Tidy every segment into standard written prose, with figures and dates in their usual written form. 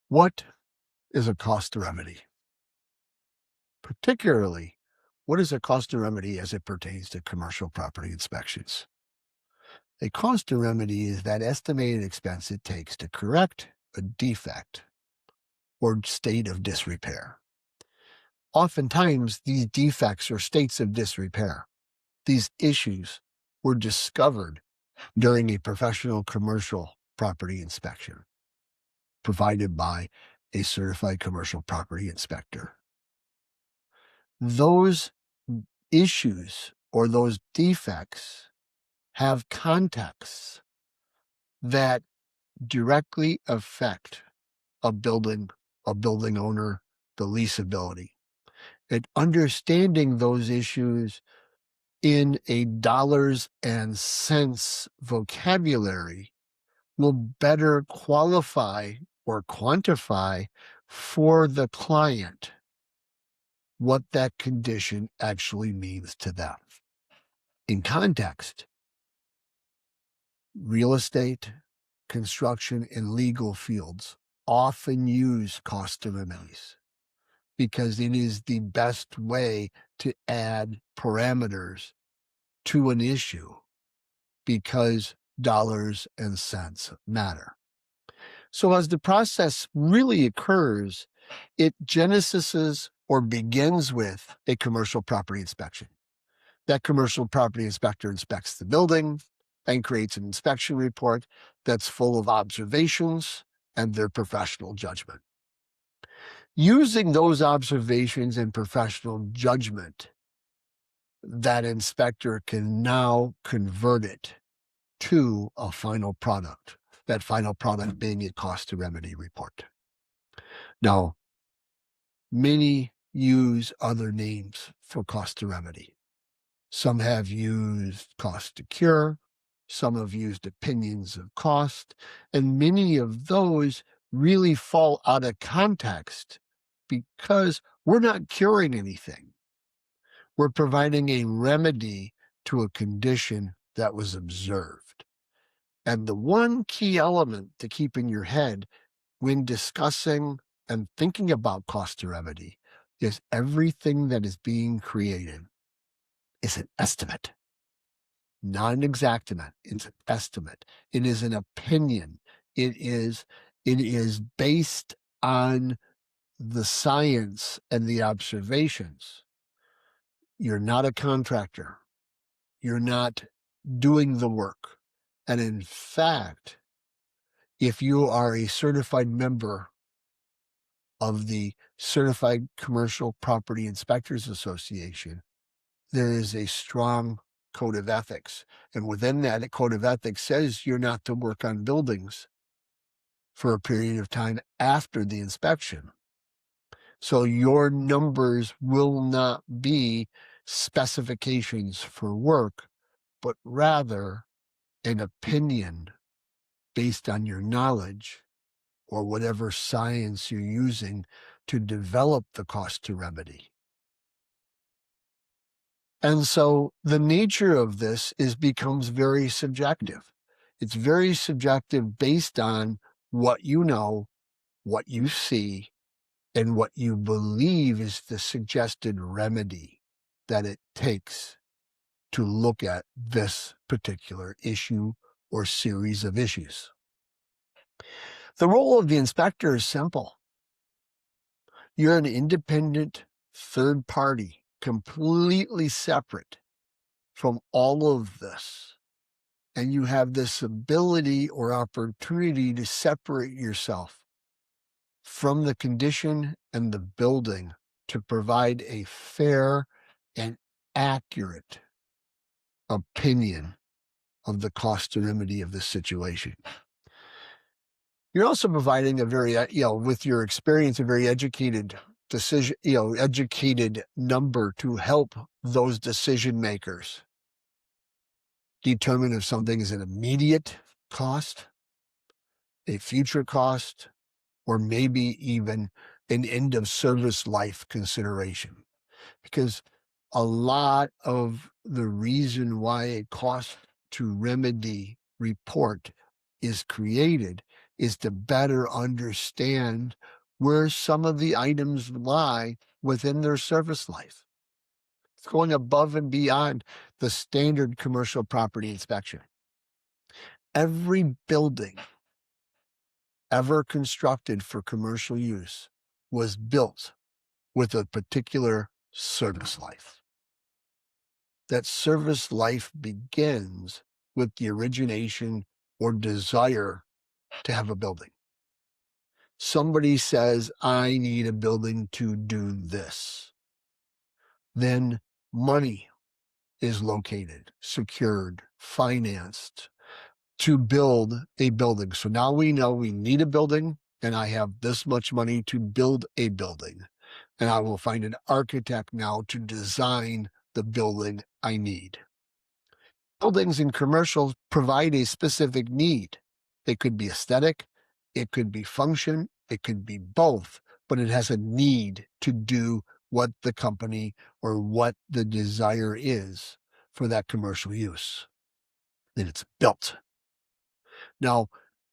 What is a cost to remedy? Particularly, what is a cost to remedy as it pertains to commercial property inspections? A cost to remedy is that estimated expense it takes to correct a defect or state of disrepair. Oftentimes, these defects or states of disrepair, these issues were discovered during a professional commercial property inspection provided by a certified commercial property inspector. Those issues or those defects have contexts that directly affect a building owner, the leasability. And understanding those issues in a dollars and cents vocabulary will better qualify or quantify for the client what that condition actually means to them. In context, real estate, construction, and legal fields often use cost to remedies because it is the best way to add parameters to an issue because dollars and cents matter. So as the process really occurs, it genesises or begins with a commercial property inspection. That commercial property inspector inspects the building and creates an inspection report that's full of observations and their professional judgment. Using those observations and professional judgment, that inspector can now convert it to a final product, that final product being a cost to remedy report. Now, many use other names for cost to remedy. Some have used cost to cure, some have used opinions of cost, and many of those really fall out of context because we're not curing anything. We're providing a remedy to a condition that was observed. And the one key element to keep in your head when discussing and thinking about cost to remedy is everything that is being created is an estimate, not an exactament. It's an estimate. It is an opinion. It is based on the science and the observations. You're not a contractor. You're not doing the work. And in fact, if you are a certified member of the Certified Commercial Property Inspectors Association, there is a strong code of ethics. And within that code of ethics says you're not to work on buildings for a period of time after the inspection. So your numbers will not be specifications for work, but rather an opinion based on your knowledge or whatever science you're using to develop the cost to remedy. And so the nature of this becomes very subjective. It's very subjective based on what you know, what you see, and what you believe is the suggested remedy that it takes to look at this particular issue or series of issues. The role of the inspector is simple. You're an independent third party, completely separate from all of this. And you have this ability or opportunity to separate yourself from the condition and the building to provide a fair and accurate opinion of the cost to remedy of this situation. You're also providing a very, with your experience, a very educated decision, educated number to help those decision makers determine if something is an immediate cost, a future cost, or maybe even an end of service life consideration. Because a lot of the reason why a cost to remedy report is created is to better understand where some of the items lie within their service life. It's going above and beyond the standard commercial property inspection. Every building ever constructed for commercial use was built with a particular service life. That service life begins with the origination or desire to have a building. Somebody says, I need a building to do this. Then money is located, secured, financed to build a building. So now we know we need a building, and I have this much money to build a building. And I will find an architect now to design the building I need. Buildings and commercials provide a specific need. It could be aesthetic, it could be function, it could be both, but it has a need to do what the company or what the desire is for that commercial use. Then it's built. Now,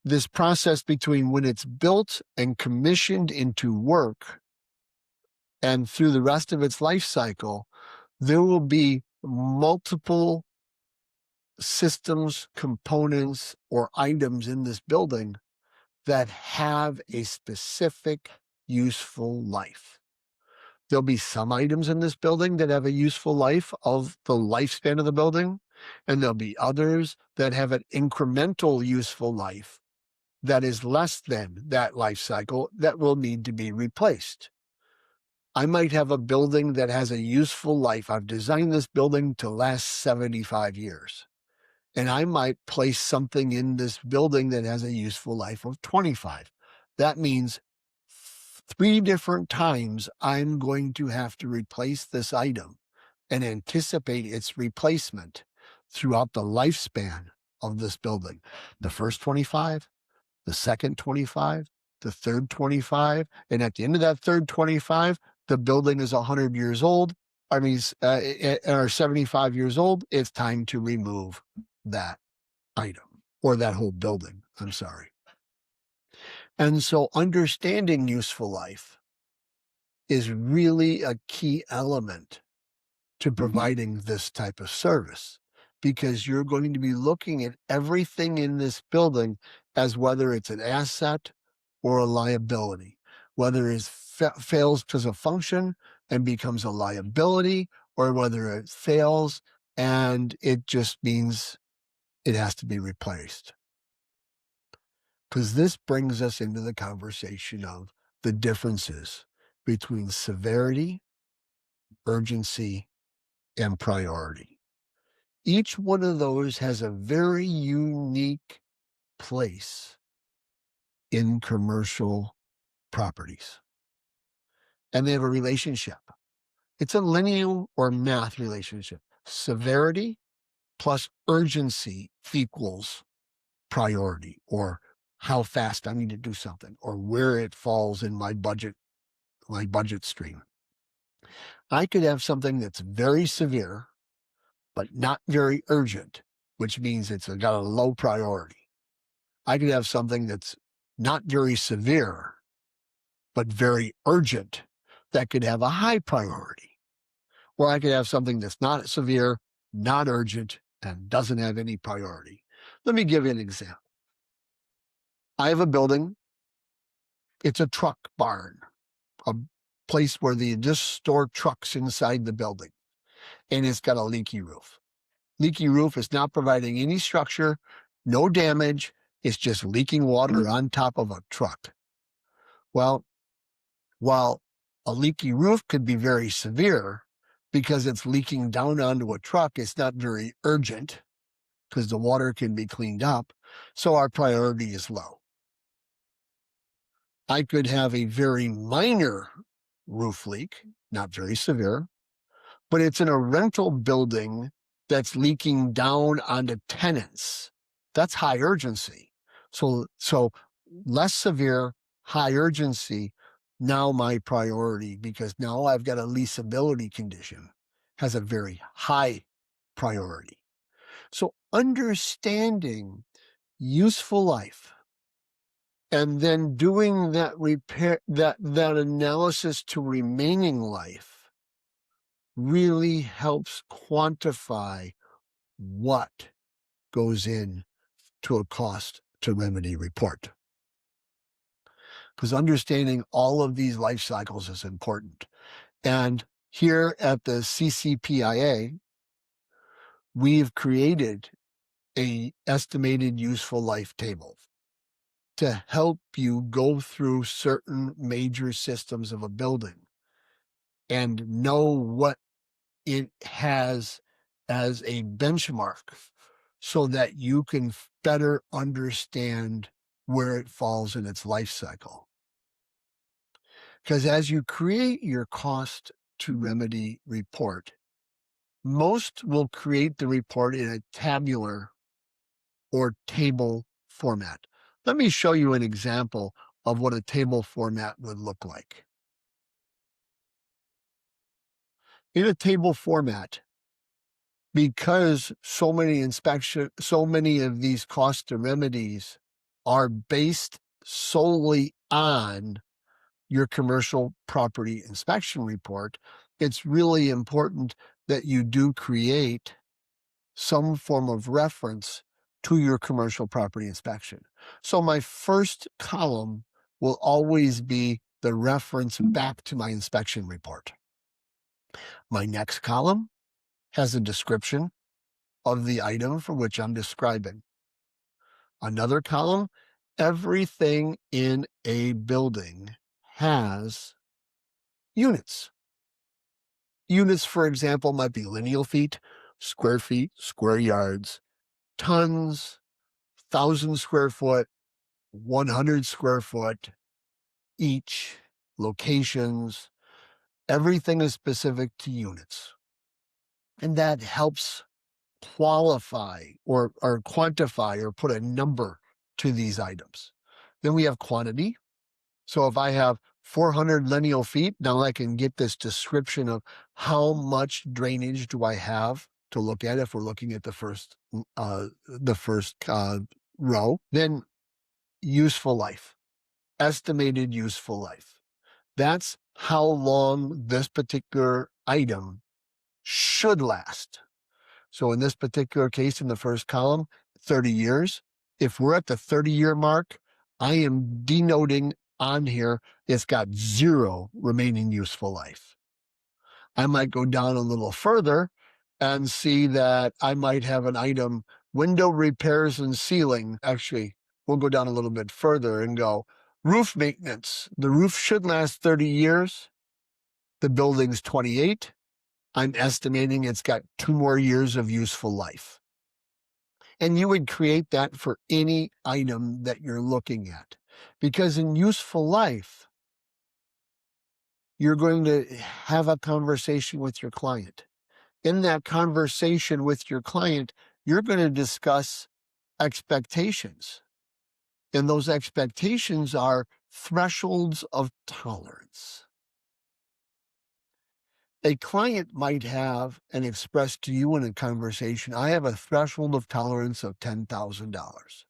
this process between when it's built and commissioned into work and through the rest of its life cycle, there will be multiple systems, components, or items in this building that have a specific useful life. There'll be some items in this building that have a useful life of the lifespan of the building, and there'll be others that have an incremental useful life that is less than that life cycle that will need to be replaced. I might have a building that has a useful life. I've designed this building to last 75 years. And I might place something in this building that has a useful life of 25. That means 3 different times I'm going to have to replace this item and anticipate its replacement throughout the lifespan of this building. The first 25, the second 25, the third 25, and at the end of that third 25, the building is 100 years old. Or 75 years old. It's time to remove that item or that whole building. I'm sorry. And so understanding useful life is really a key element to providing this type of service, because you're going to be looking at everything in this building as whether it's an asset or a liability, whether it fails because of function and becomes a liability, or whether it fails and it just means it has to be replaced. Because this brings us into the conversation of the differences between severity, urgency, and priority. Each one of those has a very unique place in commercial properties. And they have a relationship. It's a linear or math relationship. Severity plus urgency equals priority, or how fast I need to do something, or where it falls in my budget stream. I could have something that's very severe, but not very urgent, which means it's got a low priority. I could have something that's not very severe, but very urgent, that could have a high priority. Or I could have something that's not severe, not urgent, and doesn't have any priority. Let me give you an example. I have a building. It's a truck barn, a place where they just store trucks inside the building, and it's got a leaky roof. Leaky roof is not providing any structure, no damage. It's just leaking water on top of a truck. Well, while a leaky roof could be very severe because it's leaking down onto a truck, it's not very urgent because the water can be cleaned up. So our priority is low. I could have a very minor roof leak, not very severe, but it's in a rental building that's leaking down onto tenants. That's high urgency. So less severe, high urgency, now my priority, because now I've got a leasability condition, has a very high priority. So understanding useful life And then doing that analysis to remaining life really helps quantify what goes in to a cost to remedy report. Because understanding all of these life cycles is important. And here at the CCPIA, we've created a estimated useful life table to help you go through certain major systems of a building and know what it has as a benchmark so that you can better understand where it falls in its life cycle. Because as you create your cost to remedy report, most will create the report in a tabular or table format. Let me show you an example of what a table format would look like. In a table format, because so many of these cost to remedies are based solely on your commercial property inspection report, it's really important that you do create some form of reference to your commercial property inspection. So my first column will always be the reference back to my inspection report. My next column has a description of the item for which I'm describing. Another column, everything in a building has units. Units, for example, might be lineal feet, square yards, tons, 1,000 square foot, 100 square foot, each, locations. Everything is specific to units. And that helps qualify or quantify or put a number to these items. Then we have quantity. So if I have 400 lineal feet, now I can get this description of how much drainage do I have to look at if we're looking at the first row. Then useful life, estimated useful life. That's how long this particular item should last. So in this particular case, in the first column, 30 years. If we're at the 30-year mark, I am denoting on here, it's got 0 remaining useful life. I might go down a little further and see that I might have an item, window repairs and ceiling. Actually, we'll go down a little bit further and go, roof maintenance. The roof should last 30 years. The building's 28. I'm estimating it's got 2 more years of useful life. And you would create that for any item that you're looking at. Because in useful life, you're going to have a conversation with your client. In that conversation with your client, you're going to discuss expectations. And those expectations are thresholds of tolerance. A client might have and express to you in a conversation, I have a threshold of tolerance of $10,000.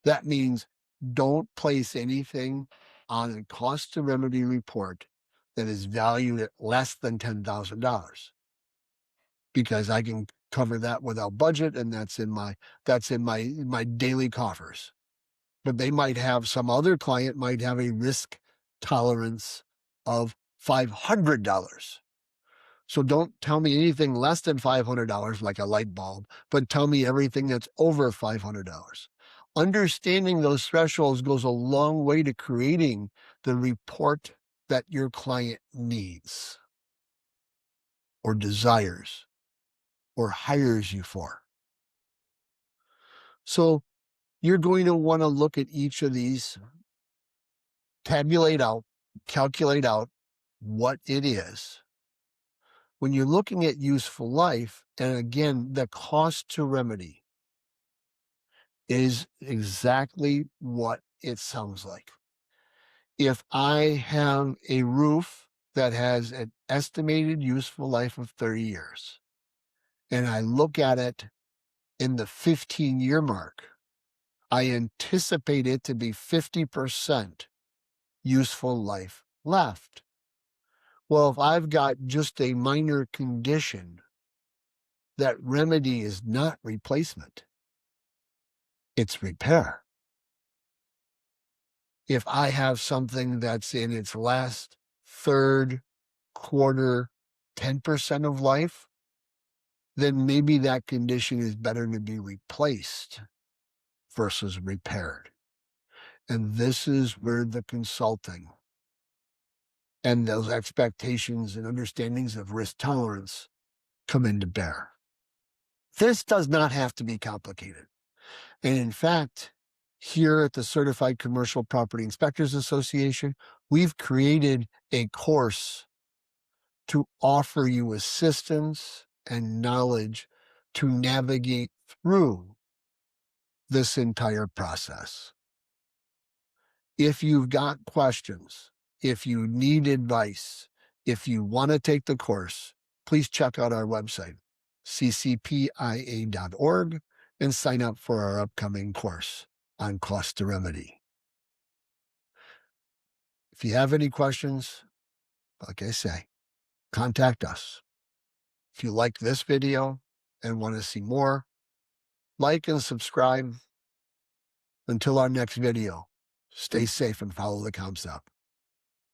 That means don't place anything on a cost to remedy report that is valued at less than $10,000, because I can cover that without budget, and that's in my daily coffers. But they might have, some other client might have a risk tolerance of $500. So don't tell me anything less than $500, like a light bulb, but tell me everything that's over $500. Understanding those thresholds goes a long way to creating the report that your client needs or desires or hires you for. So you're going to want to look at each of these, tabulate out, calculate out what it is. When you're looking at useful life, and again, the cost to remedy is exactly what it sounds like. If I have a roof that has an estimated useful life of 30 years, and I look at it in the 15-year mark, I anticipate it to be 50% useful life left. Well, if I've got just a minor condition, that remedy is not replacement, it's repair. If I have something that's in its last third, quarter, 10% of life, then maybe that condition is better to be replaced versus repaired. And this is where the consulting and those expectations and understandings of risk tolerance come into bear. This does not have to be complicated. And in fact, here at the Certified Commercial Property Inspectors Association, we've created a course to offer you assistance and knowledge to navigate through this entire process. If you've got questions, if you need advice, if you want to take the course, please check out our website, ccpia.org, and sign up for our upcoming course on cluster remedy. If you have any questions, like I say, contact us. If you like this video and want to see more, like and subscribe. Until our next video, stay safe and follow the concept.